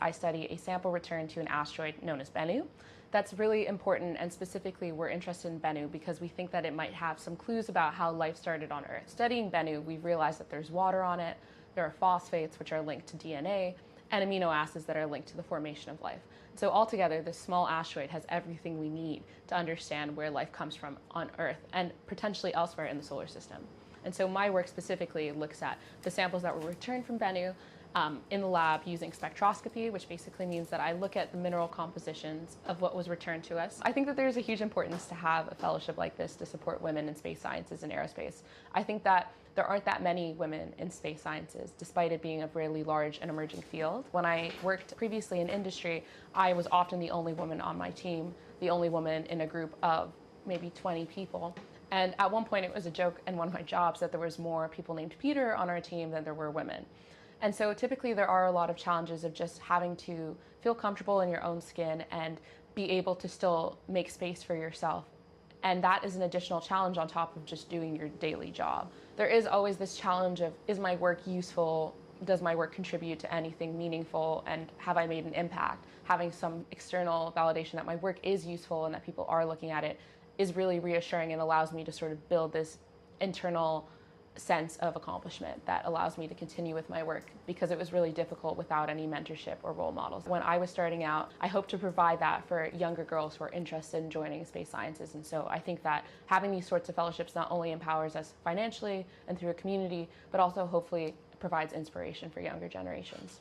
I study a sample return to an asteroid known as Bennu. That's really important, and specifically we're interested in Bennu because we think that it might have some clues about how life started on Earth. Studying Bennu, we've realized that there's water on it, there are phosphates which are linked to DNA, and amino acids that are linked to the formation of life. So altogether, this small asteroid has everything we need to understand where life comes from on Earth and potentially elsewhere in the solar system. And so my work specifically looks at the samples that were returned from Bennu in the lab using spectroscopy, which basically means that I look at the mineral compositions of what was returned to us. I think that there's a huge importance to have a fellowship like this to support women in space sciences and aerospace. I think that there aren't that many women in space sciences, despite it being a really large and emerging field. When I worked previously in industry, I was often the only woman on my team, the only woman in a group of maybe 20 people. And at one point it was a joke in one of my jobs that there was more people named Peter on our team than there were women. And so typically there are a lot of challenges of just having to feel comfortable in your own skin and be able to still make space for yourself. And that is an additional challenge on top of just doing your daily job. There is always this challenge of, is my work useful? Does my work contribute to anything meaningful? And have I made an impact? Having some external validation that my work is useful and that people are looking at it is really reassuring and allows me to sort of build this internal sense of accomplishment that allows me to continue with my work, because it was really difficult without any mentorship or role models. When I was starting out, I hope to provide that for younger girls who are interested in joining space sciences. And so I think that having these sorts of fellowships not only empowers us financially and through a community, but also hopefully provides inspiration for younger generations.